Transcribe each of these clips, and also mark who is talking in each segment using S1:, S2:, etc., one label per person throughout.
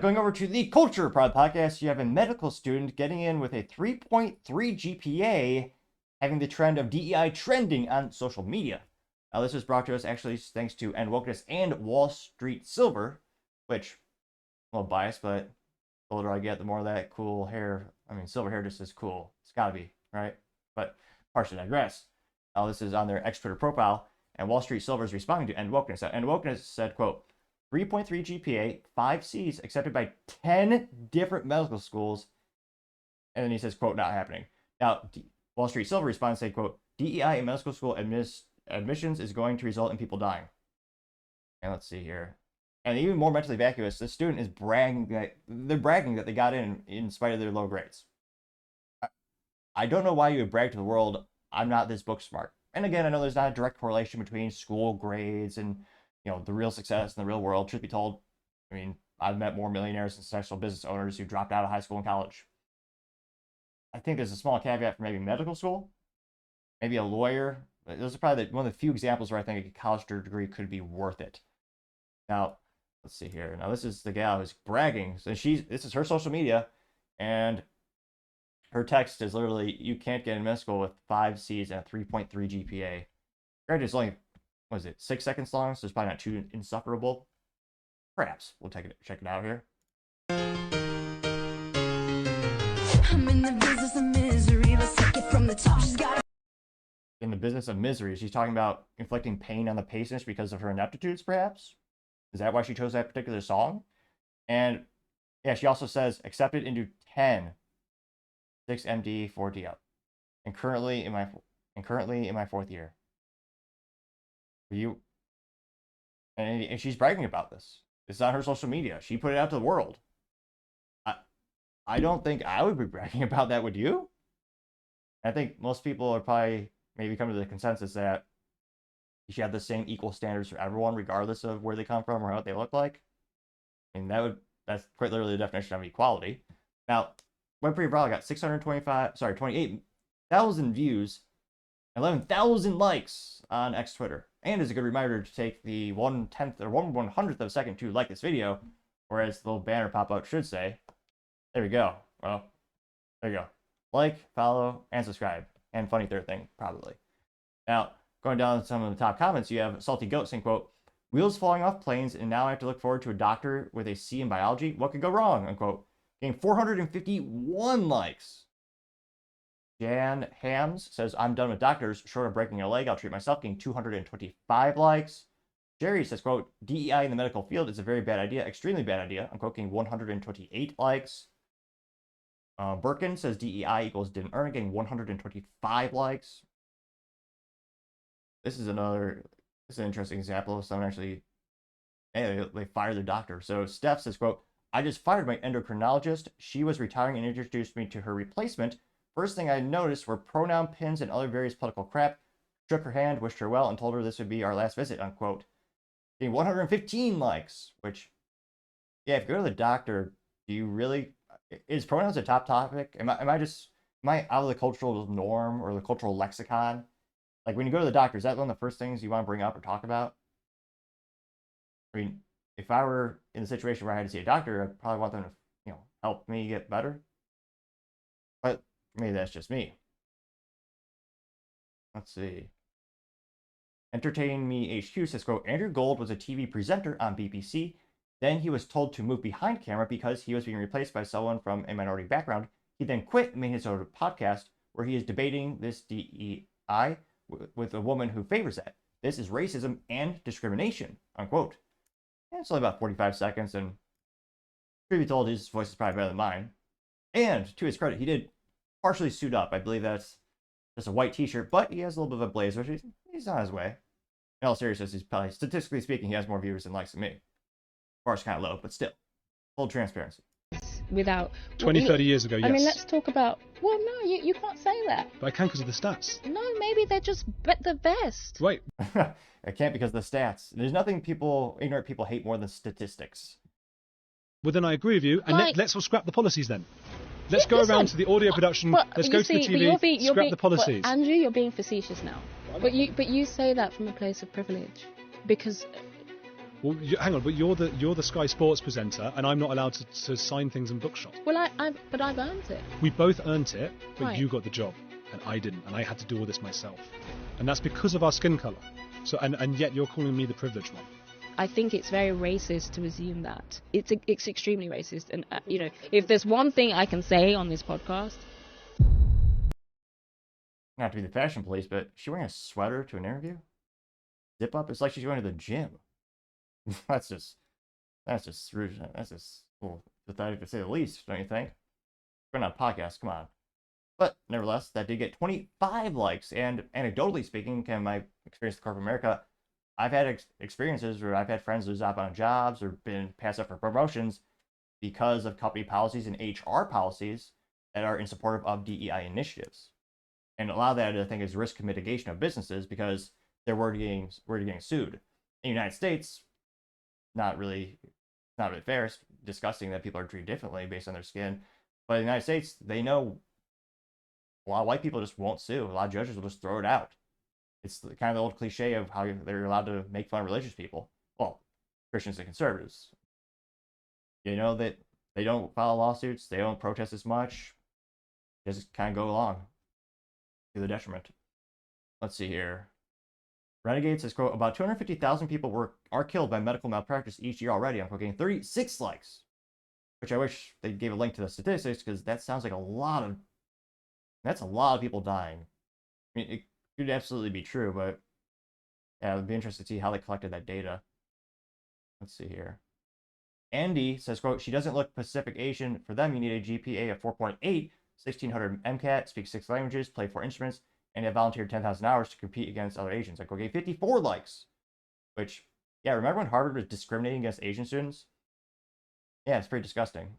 S1: Going over to the Culture Prod podcast, you have a medical student getting in with a 3.3 GPA, having the trend of DEI trending on social media. Now, this was brought to us actually thanks to End Wokeness and Wall Street Silver, which I'm a little biased, but the older I get, the more that cool hair, silver hair just is cool. It's gotta be, right? But partially digress. Now, this is on their X-Twitter profile, and Wall Street Silver is responding to End Wokeness. End Wokeness said, quote, 3.3 GPA, 5 Cs, accepted by 10 different medical schools. And then he says, quote, not happening. Now, Wall Street Silver responds, saying, quote, DEI in medical school admissions is going to result in people dying. And let's see here. And even more mentally vacuous, the student is bragging that they got in spite of their low grades. I don't know why you would brag to the world, I'm not this book smart. And again, I know there's not a direct correlation between school grades and the real success in the real world. Truth be told, I've met more millionaires and successful business owners who dropped out of high school and college. I think there's a small caveat for maybe medical school, maybe a lawyer. Those are probably one of the few examples where I think a college degree could be worth it. Now, let's see here. Now, this is the gal who's bragging. So this is her social media, and her text is literally, you can't get in med school with 5 Cs and a 3.3 GPA. Granted, it's only, 6 seconds long, so it's probably not too insufferable. Perhaps. We'll check it out here. I'm in the business of misery. Let's take it from the top. In the business of misery. She's talking about inflicting pain on the patients because of her ineptitudes, perhaps? Is that why she chose that particular song? And yeah, she also says, accepted into 10, 6 MD, 4 D up. And currently in my 4th year. And she's bragging about this. It's on her social media. She put it out to the world. I don't think I would be bragging about that, would you? I think most people are probably maybe come to the consensus that you should have the same equal standards for everyone, regardless of where they come from or what they look like. That's quite literally the definition of equality. Now, went pretty broad, got 28,000 views, 11,000 likes on X Twitter. And is a good reminder to take the 1/10 or 1/100th of a second to like this video, or as the little banner pop-up should say. There we go. Well, there you go. Like, follow, and subscribe. And funny third thing, probably. Now, going down some of the top comments, you have Salty Goat saying, quote, wheels falling off planes, and now I have to look forward to a doctor with a C in biology. What could go wrong? Unquote. Getting 451 likes. Jan Hams says, I'm done with doctors. Short of breaking a leg, I'll treat myself. Getting 225 likes. Jerry says, quote, DEI in the medical field is a very bad idea. Extremely bad idea. Unquote. Getting 128 likes. Birkin says DEI equals didn't earn it. Getting 125 likes. This is an interesting example of someone actually, they fired their doctor. So Steph says, quote, I just fired my endocrinologist. She was retiring and introduced me to her replacement. First thing I noticed were pronoun pins and other various political crap. Shook her hand, wished her well, and told her this would be our last visit, unquote. Getting 115 likes, which, yeah, if you go to the doctor, do you really, is pronouns a top topic? Am I out of the cultural norm or the cultural lexicon? Like, when you go to the doctor, is that one of the first things you want to bring up or talk about? If I were in a situation where I had to see a doctor, I'd probably want them to, help me get better. But maybe that's just me. Let's see. Entertain Me HQ says, quote, Andrew Gold was a TV presenter on BBC. Then he was told to move behind camera because he was being replaced by someone from a minority background. He then quit and made his own podcast where he is debating this DEI with a woman who favors that. This is racism and discrimination, unquote. And it's only about 45 seconds, and truth be told, his voice is probably better than mine. And to his credit, he did partially suit up. I believe that's just a white t-shirt, but he has a little bit of a blazer. He's on his way. In all seriousness, he's probably, statistically speaking, he has more viewers than likes than me. Bar's kind of low, but still. Full transparency.
S2: Without
S3: 30 years ago, yes.
S2: I mean, let's talk about, well, no, you can't say that.
S3: But I can because of the stats.
S2: No, maybe they're just the best.
S3: Wait.
S1: I can't because of the stats. There's nothing ignorant people hate more than statistics.
S3: Well, then I agree with you, and let's all scrap the policies then. Let's go
S2: listen,
S3: around to the audio production, let's go to the TV, scrap the policies.
S2: Andrew, you're being facetious now. But you say that from a place of privilege. Because
S3: Well, hang on, but you're the Sky Sports presenter, and I'm not allowed to sign things in bookshops.
S2: Well, but I've earned it.
S3: We both earned it, but
S2: Right.
S3: you got the job, and I didn't, and I had to do all this myself, and that's because of our skin colour. So, and yet you're calling me the privileged one.
S2: I think it's very racist to assume that. It's extremely racist, and if there's one thing I can say on this podcast.
S1: Not to be the fashion police, but is she wearing a sweater to an interview? Zip up? It's like she's going to the gym. That's just rude. That's just pathetic to say the least, don't you think? We're not a podcast, come on. But nevertheless, that did get 25 likes. And anecdotally speaking, in my experience with corporate America, I've had experiences where I've had friends lose out on jobs or been passed up for promotions because of company policies and HR policies that are in support of DEI initiatives. And a lot of that, I think, is risk mitigation of businesses because they're worried getting sued. In the United States, not really fair. It's disgusting that people are treated differently based on their skin. But in the United States, they know a lot of white people just won't sue. A lot of judges will just throw it out. It's kind of the old cliche of how they're allowed to make fun of religious people. Well, Christians and conservatives. You know that they don't file lawsuits. They don't protest as much. They just kind of go along to the detriment. Let's see here. Renegade says, quote, about 250,000 people are killed by medical malpractice each year already. I'm getting 36 likes, which I wish they gave a link to the statistics because that sounds like that's a lot of people dying. I mean, it could absolutely be true, but yeah, it would be interesting to see how they collected that data. Let's see here. Andy says, quote, she doesn't look Pacific Asian. For them, you need a GPA of 4.8, 1,600 MCAT, speak 6 languages, play 4 instruments, and have volunteered 10,000 hours to compete against other Asians. Like, okay, 54 likes. Which, yeah, remember when Harvard was discriminating against Asian students? Yeah, it's pretty disgusting.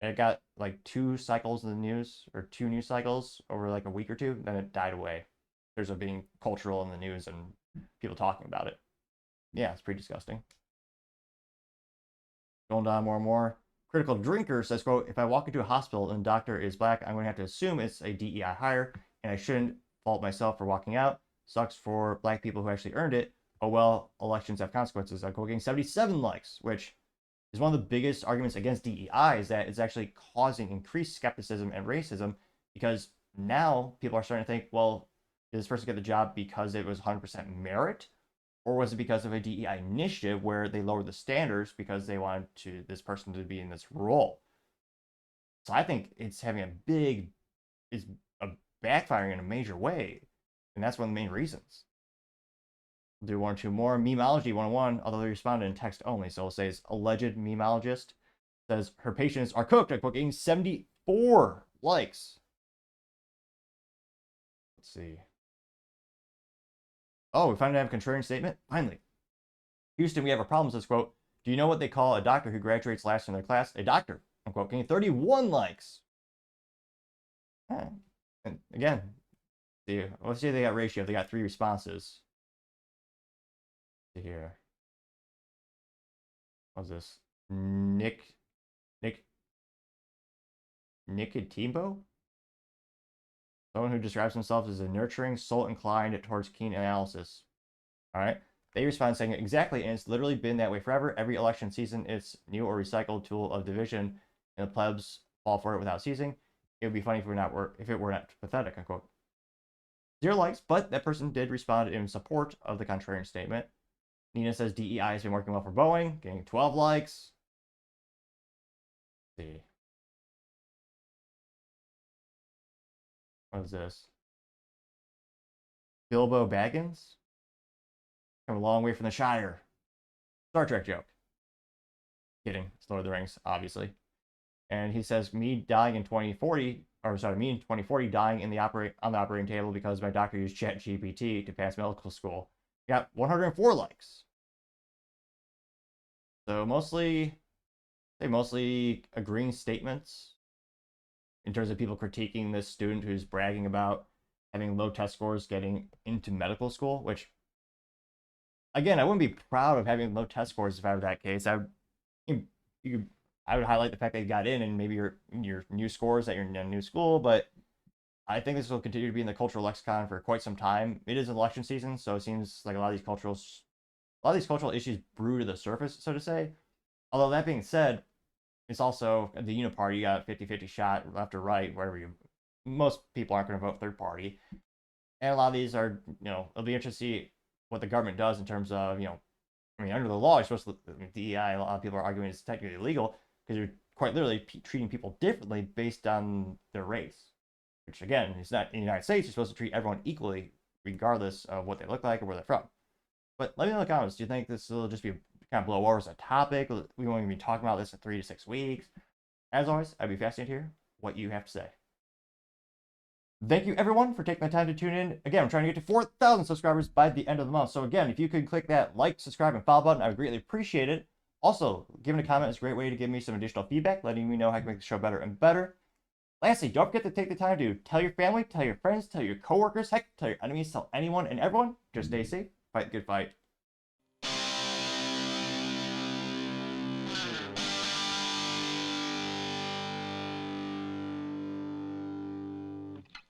S1: And it got like 2 cycles in the news, or 2 news cycles over like a week or 2, then it died away. There's of being cultural in the news and people talking about it. Yeah, it's pretty disgusting. Going down more and more. Critical Drinker says, quote, if I walk into a hospital and the doctor is black, I'm going to have to assume it's a DEI hire, and I shouldn't fault myself for walking out. Sucks for black people who actually earned it. Oh well, elections have consequences. I'm getting 77 likes, which is one of the biggest arguments against DEI, is that it's actually causing increased skepticism and racism because now people are starting to think, well, did this person get the job because it was 100% merit? Or was it because of a DEI initiative where they lowered the standards because they wanted this person to be in this role? So I think it's backfiring in a major way. And that's one of the main reasons. We'll do 1 or 2 more. Memeology 101, although they responded in text only. So we'll say it's alleged memeologist. Says her patients are cooked. I'm getting 74 likes. Let's see. Oh, we finally have a contrarian statement? Finally. Houston, we have a problem, says, quote, do you know what they call a doctor who graduates last in their class? A doctor. Unquote. Getting 31 likes. Yeah. And again, let's see if they got ratio. They got 3 responses. Let's see here. What's this? Nicotimbo? Someone who describes themselves as a nurturing, soul-inclined towards keen analysis. All right. They respond saying exactly, and it's literally been that way forever. Every election season, it's new or recycled tool of division, and the plebs fall for it without ceasing. It would be funny if it were not pathetic, unquote. 0 likes, but that person did respond in support of the contrarian statement. Nina says DEI has been working well for Boeing, getting 12 likes. Let's see. What is this? Bilbo Baggins? Come a long way from the Shire. Star Trek joke. Kidding. It's Lord of the Rings, obviously. And he says, me in 2040 dying on the operating table because my doctor used ChatGPT to pass medical school. Got 104 likes. So mostly agreeing statements in terms of people critiquing this student who's bragging about having low test scores getting into medical school, which, again, I wouldn't be proud of having low test scores if I were that case. I would highlight the fact that you got in and maybe your new scores at your new school, but I think this will continue to be in the cultural lexicon for quite some time. It is election season, so it seems like a lot of lot of these cultural issues brew to the surface, so to say. Although that being said, it's also the uniparty. You got 50-50 shot left or right, wherever you. Most people aren't going to vote third party, and a lot of these are, it'll be interesting to see what the government does in terms of, I mean, under the law, you're supposed to. I mean, DEI. A lot of people are arguing it's technically illegal because you're quite literally treating people differently based on their race, which again, it's not in the United States. You're supposed to treat everyone equally, regardless of what they look like or where they're from. But let me know in the comments. Do you think this will just be kind of blow over as a topic? We won't even be talking about this in 3 to 6 weeks. As always, I'd be fascinated to hear what you have to say. Thank you, everyone, for taking the time to tune in. Again, I'm trying to get to 4,000 subscribers by the end of the month. So again, if you could click that like, subscribe, and follow button, I would greatly appreciate it. Also, giving a comment is a great way to give me some additional feedback, letting me know how I can make the show better and better. Lastly, don't forget to take the time to tell your family, tell your friends, tell your coworkers, heck, tell your enemies, tell anyone and everyone. Just stay safe, fight the good fight,